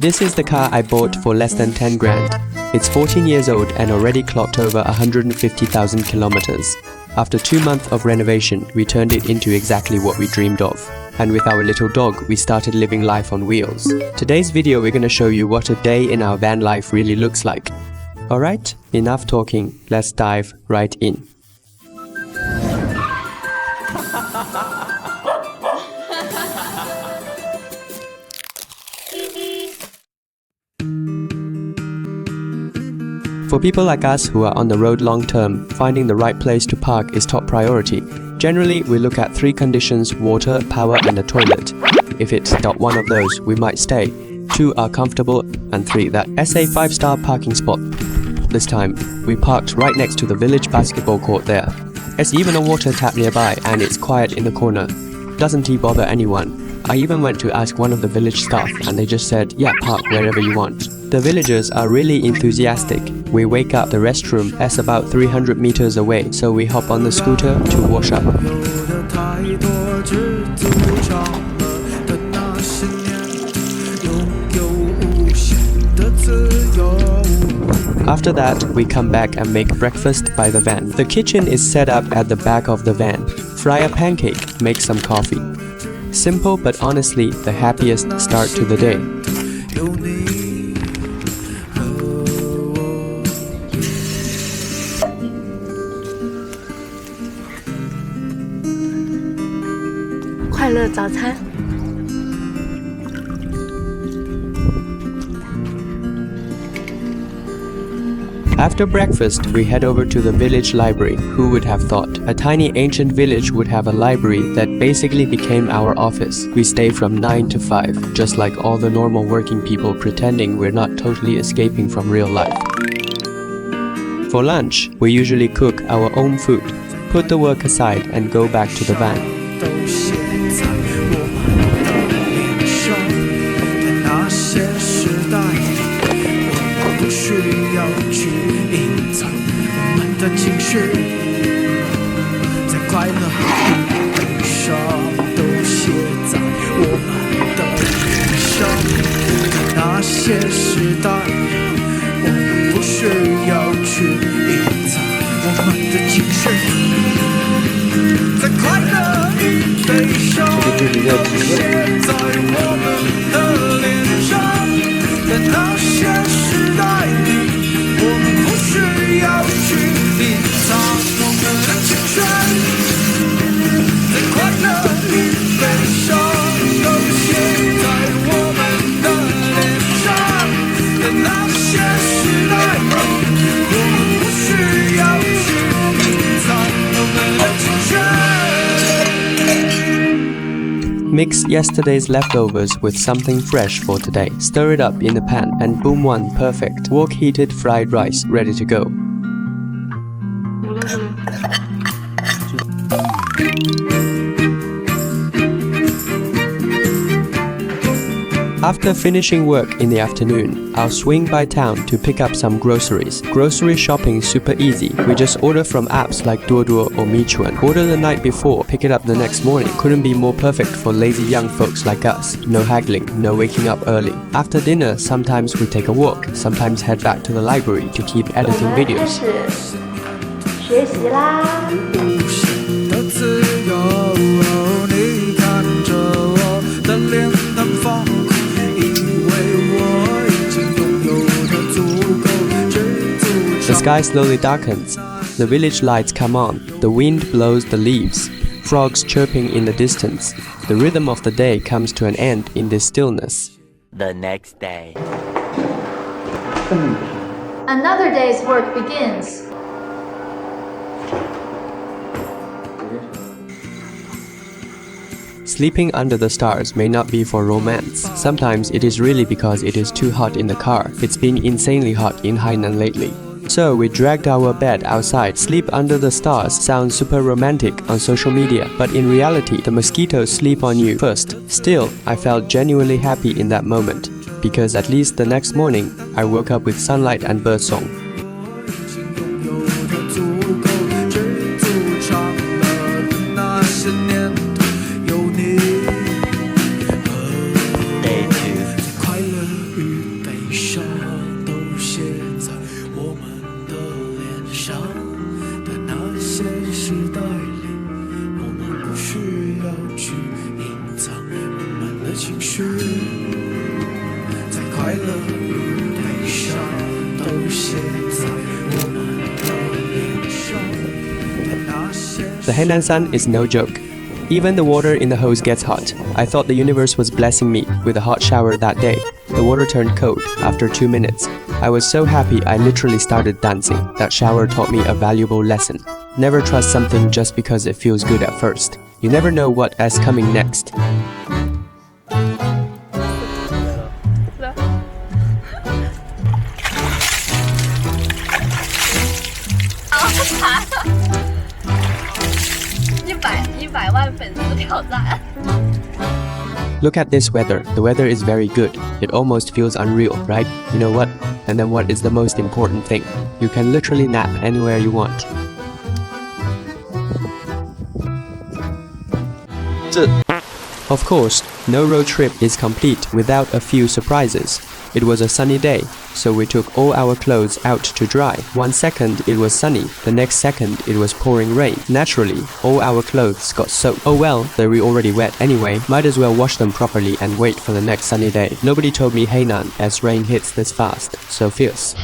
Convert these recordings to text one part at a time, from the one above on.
This is the car I bought for less than 10 grand. It's 14 years old and already clocked over 150,000 kilometers. After 2 months of renovation, we turned it into exactly what we dreamed of. And with our little dog, we started living life on wheels. Today's video, we're gonna show you what a day in our van life really looks like. Alright, enough talking, let's dive right in. For people like us who are on the road long term, finding the right place to park is top priority. Generally, we look at 3 conditions: water, power and a toilet. If it's not one of those, we might stay. 2 are comfortable and 3 that SA 5-star parking spot. This time, we parked right next to the village basketball court there. There's even a water tap nearby and it's quiet in the corner. Doesn't bother anyone. I even went to ask one of the village staff and they just said, yeah, park wherever you want. The villagers are really enthusiastic. We wake up the restroom as about 300 meters away, so we hop on the scooter to wash up. After that, we come back and make breakfast by the van. The kitchen is set up at the back of the van. Fry a pancake, make some coffee. Simple but honestly the happiest start to the day. After breakfast, we head over to the village library. Who would have thought? A tiny ancient village would have a library that basically became our office. We stay from 9 to 5, just like all the normal working people pretending we're not totally escaping from real life. For lunch, we usually cook our own food, put the work aside and go back to the van. Mix yesterday's leftovers with something fresh for today. Stir it up in the pan and boom, one perfect wok heated fried rice ready to go. After finishing work in the afternoon, I'll swing by town to pick up some groceries. Grocery shopping is super easy. We just order from apps like Duoduo or Meituan. Order the night before, pick it up the next morning. Couldn't be more perfect for lazy young folks like us. No haggling, no waking up early. After dinner, sometimes we take a walk, sometimes head back to the library to keep editing videos. 学习啦！ The sky slowly darkens. The village lights come on. The wind blows the leaves. Frogs chirping in the distance. The rhythm of the day comes to an end in this stillness. The next day. Another day's work begins. Sleeping under the stars may not be for romance. Sometimes it is really because it is too hot in the car. It's been insanely hot in Hainan lately. So we dragged our bed outside. Sleep under the stars sounds super romantic on social media, but in reality, the mosquitoes sleep on you first. Still, I felt genuinely happy in that moment, because at least the next morning, I woke up with sunlight and birdsong. Day 2. The Hainan sun is no joke. Even the water in the hose gets hot. I thought the universe was blessing me with a hot shower that day. The water turned cold after 2 minutes. I was so happy I literally started dancing. That shower taught me a valuable lesson. Never trust something just because it feels good at first. You never know what is coming next. Look at this weather. The weather is very good. It almost feels unreal, right? You know what? And then what is the most important thing? You can literally nap anywhere you want. Of course, no road trip is complete without a few surprises. It was a sunny day, so we took all our clothes out to dry. 1 second it was sunny, the next second it was pouring rain. Naturally, all our clothes got soaked. Oh well, they were already wet anyway, might as well wash them properly and wait for the next sunny day. Nobody told me Hainan as rain hits this fast, so fierce.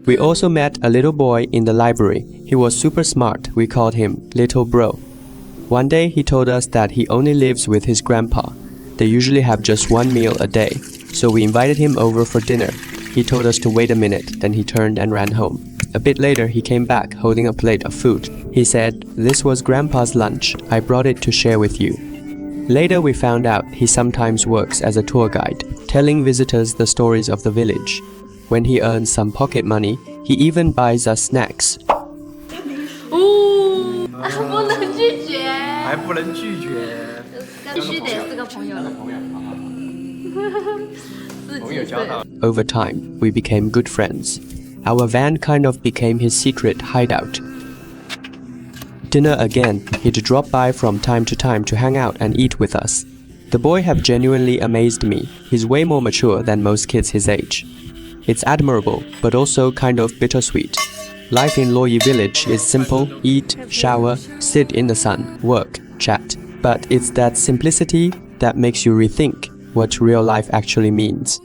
We also met a little boy in the library. He was super smart. We called him Little Bro. One day he told us that he only lives with his grandpa. They usually have just one meal a day. So we invited him over for dinner. He told us to wait a minute, then he turned and ran home. A bit later he came back holding a plate of food. He said, "This was Grandpa's lunch. I brought it to share with you." Later we found out he sometimes works as a tour guide, telling visitors the stories of the village. When he earns some pocket money, he even buys us snacks. 不能拒绝，还不能拒绝，必须得是个朋友。朋友交到。 Over time, we became good friends. Our van kind of became his secret hideout. Dinner again, he'd drop by from time to hang out and eat with us. The boy have genuinely amazed me. He's way more mature than most kids his age. It's admirable, but also kind of bittersweet. Life in Loyi village is simple: eat, shower, sit in the sun, work, chat. But it's that simplicity that makes you rethink what real life actually means.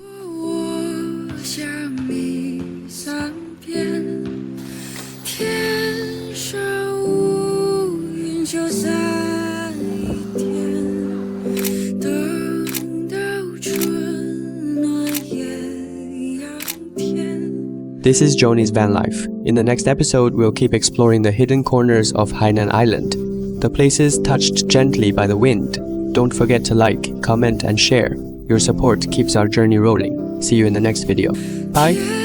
This is Joni's van life. In the next episode, we'll keep exploring the hidden corners of Hainan Island, the places touched gently by the wind. Don't forget to like, comment, and share. Your support keeps our journey rolling. See you in the next video. Bye!